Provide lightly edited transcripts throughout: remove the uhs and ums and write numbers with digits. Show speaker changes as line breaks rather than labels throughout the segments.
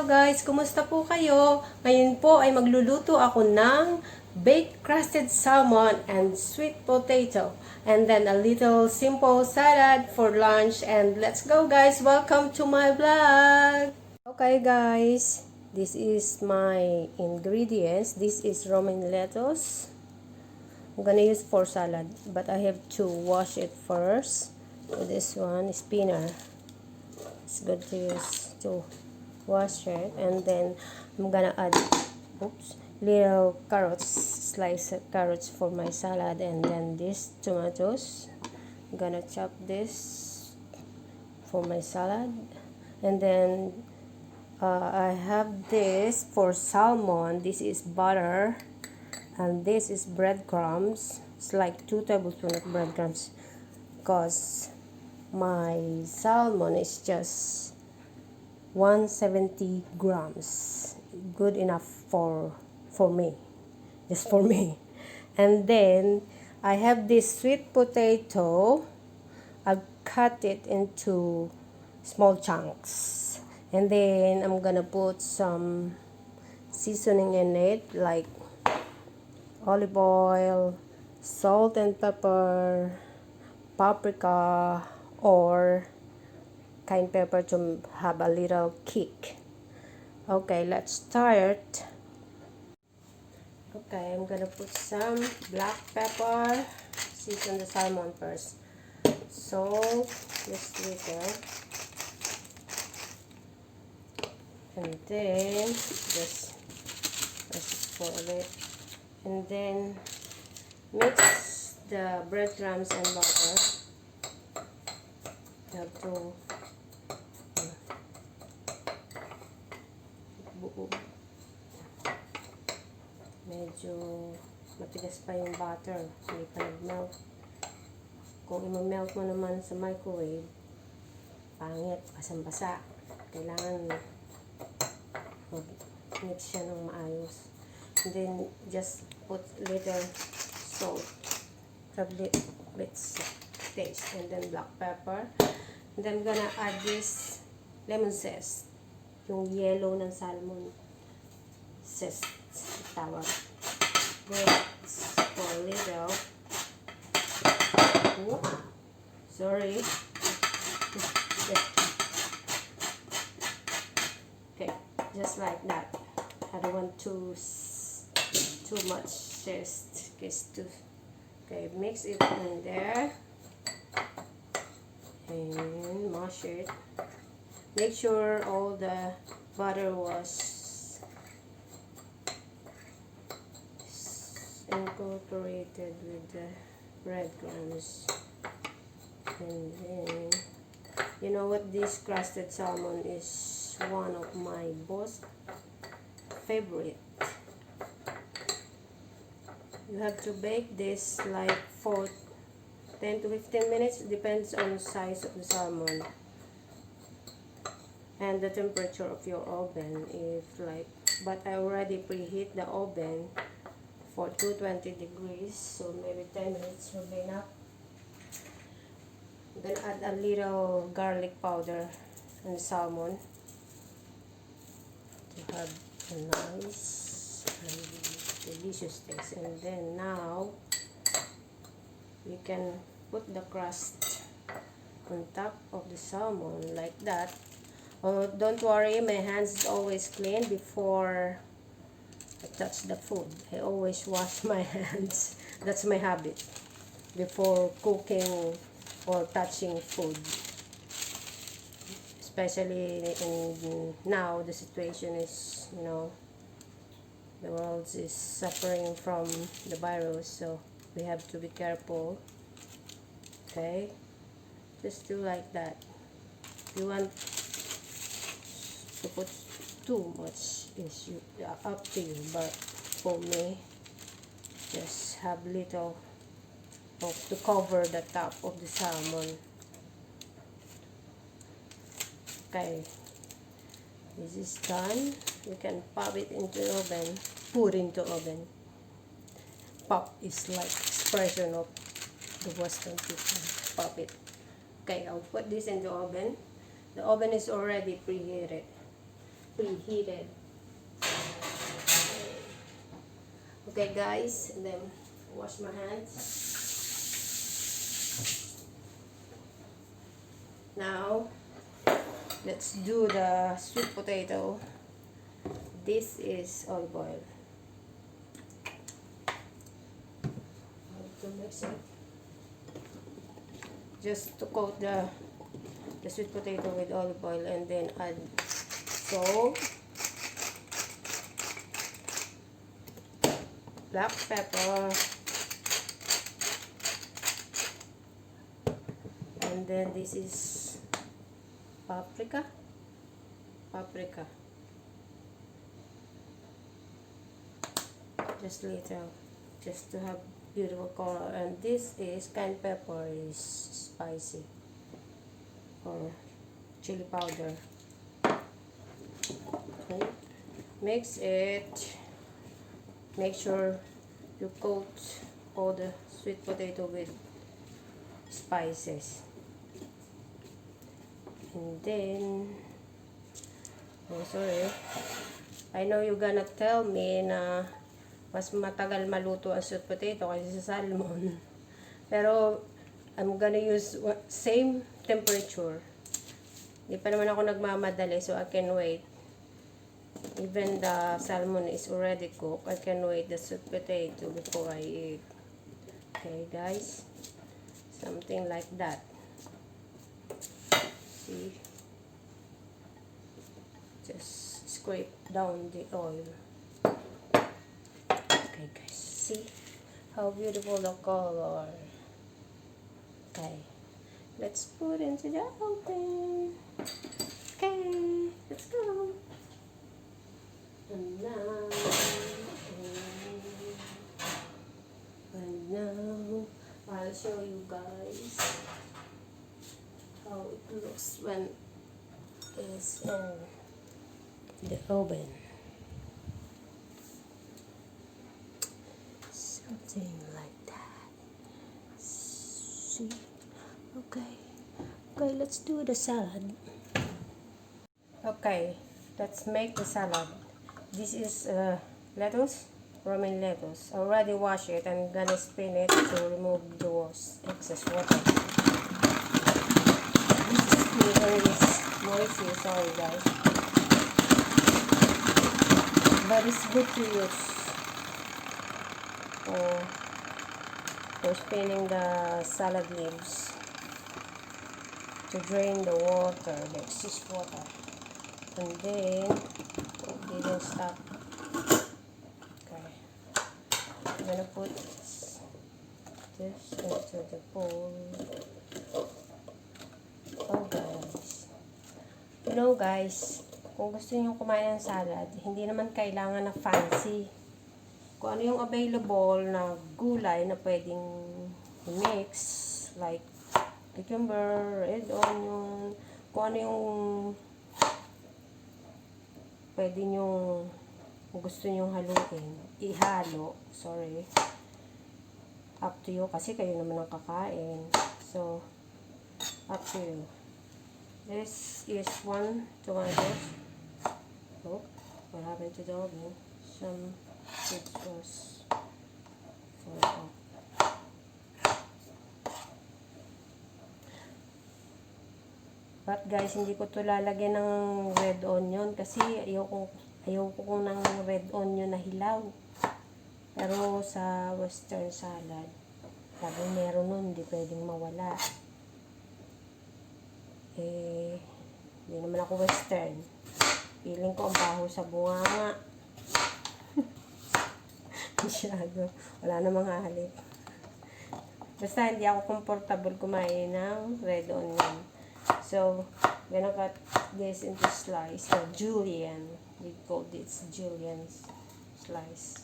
guys, kumusta po kayo? Ngayon po ay magluluto ako ng baked crusted salmon and sweet potato. And then a little simple salad for lunch. And let's go guys, welcome to my vlog! Okay guys, this is my ingredients. This is romaine lettuce. I'm gonna use for salad, but I have to wash it first. So this one is spinner. It's good to use to wash it, and then I'm gonna add little carrots, sliced carrots for my salad, and then these tomatoes. I'm gonna chop this for my salad, and then I have this for salmon. This is butter, and this is breadcrumbs. It's like 2 tablespoons of breadcrumbs, because my salmon is just 170 grams, good enough for me, just for me. And then I have this sweet potato. I've cut it into small chunks, and then I'm gonna put some seasoning in it, like olive oil, salt and pepper, paprika, or cayenne pepper to have a little kick. Okay, let's start. Okay, I'm gonna put some black pepper, season the salmon first, salt, just little, and then just spoil it, and then mix the breadcrumbs and butter. You have to medyo matigas pa yung butter, hindi pa nag-melt. Kung i-melt mo naman sa microwave, pangit, basang-basa. Kailangan mag-mix siya ng maayos. And then just put little salt, probably bits taste, and then black pepper. And then I'm gonna add this lemon zest, yung yellow ng salmon zest tawag. Let's pour a little. Oh, sorry. Okay, just like that. I don't want too much zest. Okay, mix it in there and mash it. Make sure all the butter was incorporated with the breadcrumbs. And then, you know what, this crusted salmon is one of my most favorite. You have to bake this like for 10 to 15 minutes, depends on the size of the salmon and the temperature of your oven. If like, but I already preheat the oven for 220 degrees, so maybe 10 minutes will be enough. I'm gonna add a little garlic powder and salmon to have a nice and delicious taste. And then now we can put the crust on top of the salmon like that. Oh, don't worry, my hands is always clean before I touch the food. I always wash my hands. That's my habit before cooking or touching food. Especially in now the situation is, you know, the world is suffering from the virus, so we have to be careful. Okay, just do like that. If you want to put too much, is up to you, but for me, just have little to cover the top of the salmon. Okay, this is done. You can pop it into the oven, put into oven. Pop is like expression of the Western people. Pop it. Okay, I'll put this into oven. The oven is already preheated. preheated. Okay guys, and then wash my hands. Now, let's do the sweet potato. This is olive oil. To mix it. Just to coat the sweet potato with olive oil, and then add salt, black pepper, and then this is paprika, just little, just to have beautiful color. And this is cayenne pepper, is spicy, or chili powder. Okay. Mix it. Make sure you coat all the sweet potato with spices. And then, oh sorry, I know you're gonna tell me na mas matagal maluto ang sweet potato kasi sa salmon. Pero, I'm gonna use same temperature. Hindi pa naman ako nagmamadali, so I can wait. Even the salmon is already cooked, I can wait the sweet potato before I eat. Okay guys, something like that. See, just scrape down the oil. Okay guys, see how beautiful the color. Okay, let's put into the oven. Okay, let's go. And now, I'll show you guys how it looks when it's in the oven. Something like that. See? Okay. Okay, let's do the salad. Okay, let's make the salad. This is lettuce, romaine lettuce. I already washed it. I'm gonna spin it to remove the excess water. This is very noisy, sorry guys. But it's good to use for spinning the salad leaves to drain the water, the excess water. And then didn't stop. Okay, I'm gonna put this into the bowl. Oh guys, kung gusto niyo kumain ng salad, hindi naman kailangan na fancy. Kung ano yung available na gulay na pwedeng mix, like cucumber, red onion, kung ano yung pwede nyo, kung gusto nyo haluin, ihalo, sorry, up to you, kasi kayo naman ang kakain, so, up to you. This is 1 tomatoes. Oh, what happened to the oven? Some sweet sauce for that. But guys, hindi ko to lalagyan ng red onion kasi ayoko kung ng red onion na hilaw. Pero sa western salad, sabi meron nun, hindi pwedeng mawala. Eh, hindi naman ako western. Feeling ko ang baho sa bunganga. Masyado. Wala namang hahalip. Basta hindi ako comfortable kumain ng red onion. So, I'm gonna cut this into slice of julienne. We call this julienne slice.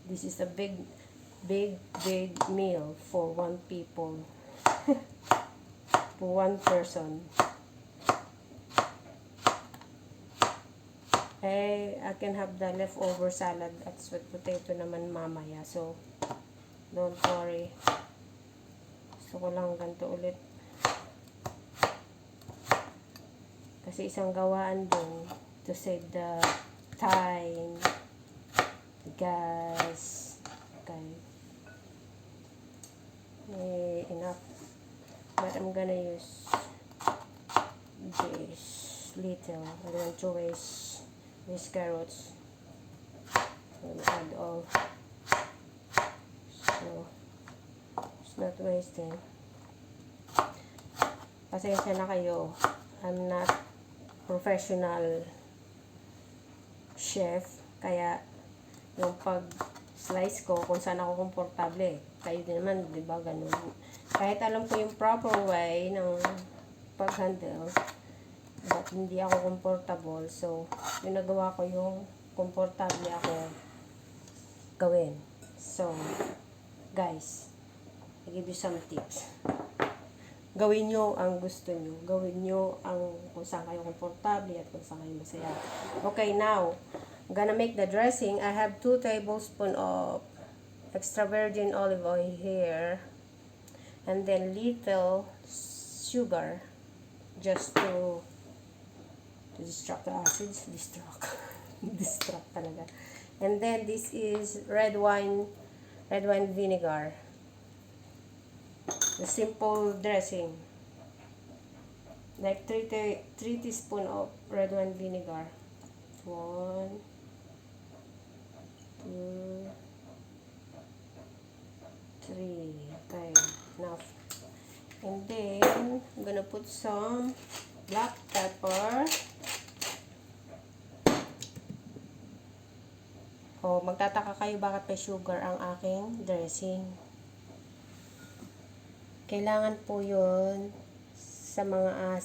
This is a big meal for one people. For one person. I can have the leftover salad at sweet potato naman mamaya. So, don't worry. Gusto ko lang ganito ulit. Kasi isang gawaan dun to save the time, gas. Okay. Enough. But I'm gonna use this little. I don't want to waste these carrots. I'll add all. So, it's not wasting. Pasensya na kayo. I'm not professional chef. Kaya, yung pag-slice ko, kung saan ako komportable. Kayo din naman, di ba, ganun. Kahit alam ko yung proper way ng pag-handle, but hindi ako comfortable. So, yung nagawa ko yung komportable ako gawin. So, guys, I give you some tips. Gawin nyo ang gusto nyo. Gawin nyo ang kung saan kayo komportable at kung saan kayo masaya. Okay, now, I'm gonna make the dressing. I have 2 tablespoons of extra virgin olive oil here. And then little sugar. Just to distract the acids. Distract talaga. And then this is red wine vinegar. The simple dressing. Like 3 teaspoons of red wine vinegar. 1, 2, 3. Okay, enough. And then, I'm gonna put some black pepper. O, magtataka kayo bakit may sugar ang aking dressing. Kailangan po yun sa mga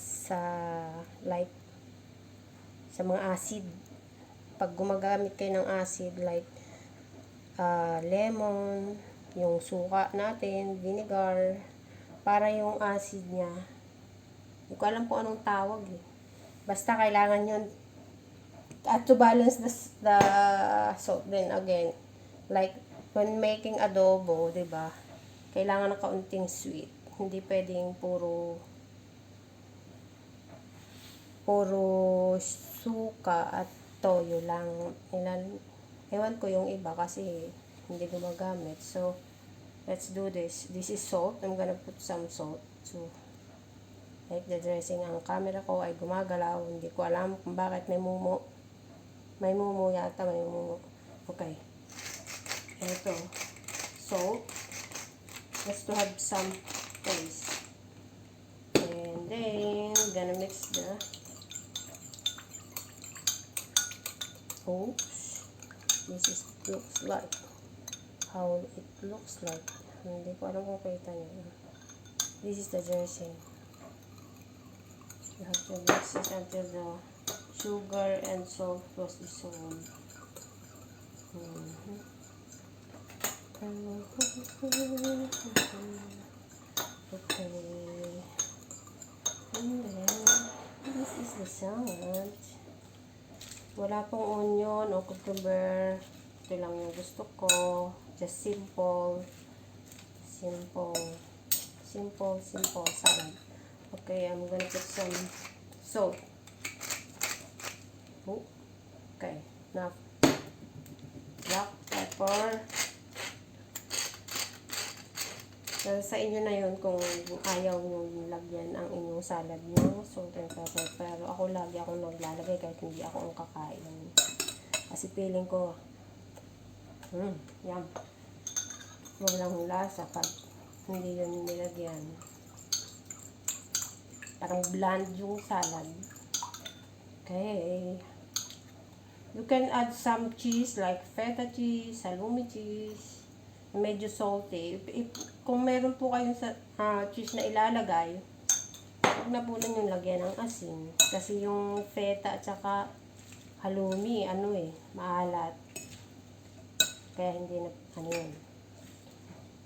like sa mga acid. Pag gumagamit kayo ng acid like lemon, yung suka natin, vinegar, para yung acid niya. Hindi ko alam kung anong tawag eh. Basta kailangan yun at to balance the salt. Then again, like when making adobo, 'di ba? Kailangan ng kaunting sweet. Hindi pwedeng puro suka at toyo lang. Ewan ko yung iba kasi hindi gumagamit. So, let's do this. This is salt. I'm gonna put some salt. So, like the dressing. Ang camera ko ay gumagalaw. Hindi ko alam kung bakit may mumo. May mumo yata. May mumo. Okay. Ito. Salt. Just to have some taste. And then, gonna mix the oops. This looks like how it looks like. Hindi ko alam kung kita nyo. This is the dressing. You have to mix it until the sugar and salt was dissolved. Okay. And then, this is the salad. Wala pong onion o cucumber. Ito lang yung gusto ko. Just simple salad. Okay, I'm gonna put some salt. Oh, okay, enough. Black pepper. Sa inyo na yun kung ayaw nyo lagyan ang inyong salad ng salt and pepper. Pero ako lagi akong naglalagay kahit hindi ako ang kakain. Kasi feeling ko, yum. Walang lasa pag hindi yun nilagyan. Parang bland yung salad. Okay. You can add some cheese like feta cheese, halloumi cheese. Medyo salty. Kung meron po kayong cheese na ilalagay, huwag na po lang yung lagyan ng asin. Kasi yung feta at saka halloumi, maalat. Kaya hindi na, yun.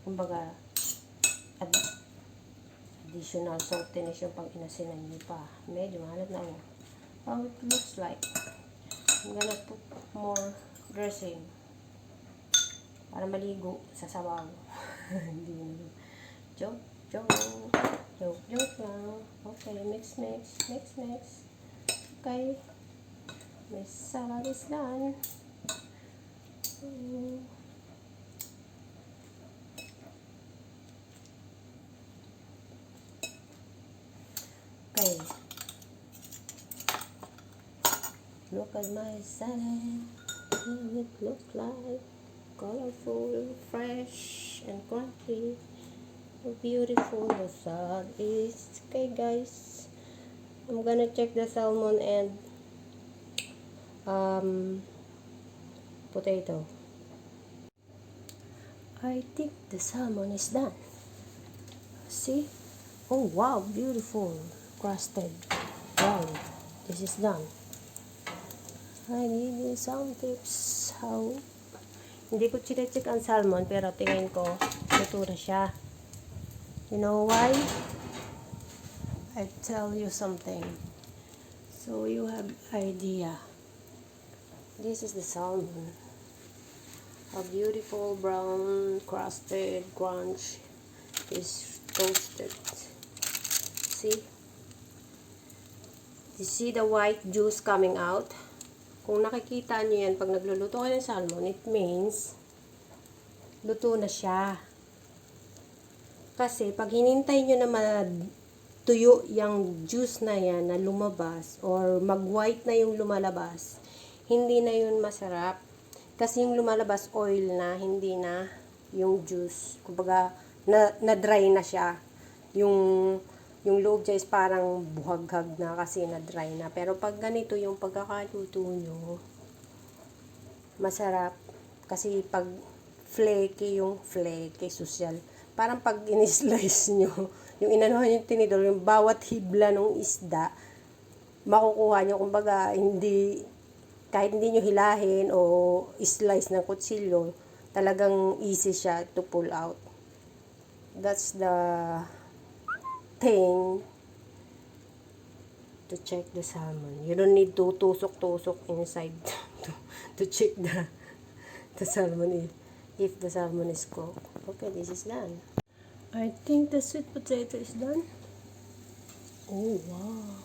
Kumbaga, additional saltiness yung pag inasinan nyo pa. Medyo maalat na yun. How it looks like. I'm gonna put more dressing. Para maligo sa sabaw. Hindi na. Joke lang. Okay, mix. Okay. My salad is done. Okay. Look at my salad. It looks like colorful, fresh, and crunchy. How beautiful the salad is. Okay, guys. I'm gonna check the salmon and potato. I think the salmon is done. See? Oh wow, beautiful crusted brown. This is done. I need you some tips how. Hindi ko chinecheck ang salmon pero tingin ko luto na siya. You know why? I tell you something. So you have idea. This is the salmon. A beautiful brown crusted crunch is toasted. See? You see the white juice coming out? Kung nakikita nyo yan, pag nagluluto kayo ng salmon, it means luto na siya. Kasi pag hinintay nyo na tuyo yung juice na yan na lumabas or mag-white na yung lumalabas, hindi na yun masarap. Kasi yung lumalabas oil na, hindi na yung juice. Kumbaga, na-dry na siya. Yung loob niya is parang buhaghag na kasi na-dry na. Pero pag ganito yung pagkakaluto nyo, masarap. Kasi pag flaky social. Parang pag in-slice nyo, yung inanuhan yung tinidor, yung bawat hibla ng isda, makukuha nyo, kumbaga, kahit hindi nyo hilahin o slice ng kutsilyo, talagang easy siya to pull out. That's the thing to check the salmon. You don't need to tusok-tusok inside to check the salmon if the salmon is cooked. Okay, this is done. I think the sweet potato is done. Oh wow,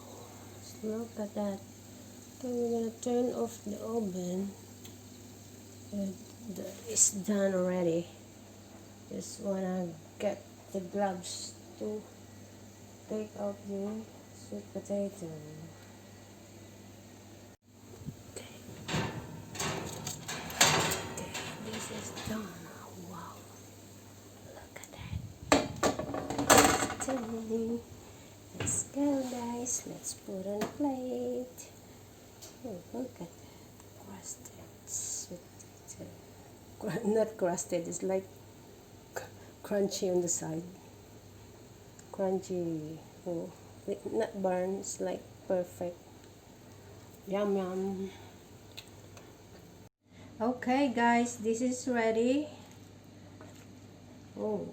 look at that. Okay, we're gonna turn off the oven. It's done already. Just wanna get the gloves to take out the sweet potato. Okay. Okay, this is done. Wow. Look at that. It's done. Let's go, guys. Let's put on a plate. Oh, look at that. Crusted sweet potato. Not crusted, it's like crunchy on the side. Crunchy. Oh, not burn, it's like perfect. Yum yum. Okay guys, this is ready. Oh,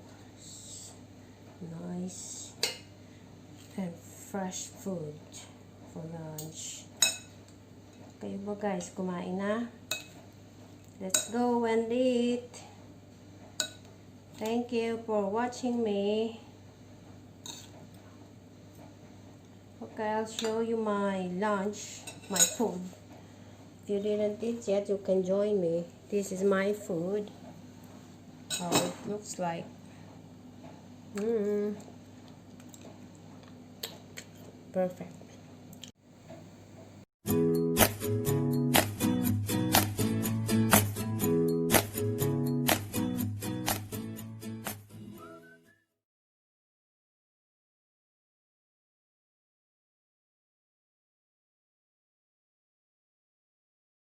nice and fresh food for lunch. Kayo ba guys, kumain na? Let's go and eat. Thank you for watching me. Okay, I'll show you my lunch, my food. If you didn't eat yet, you can join me. This is my food. How it looks like. Perfect.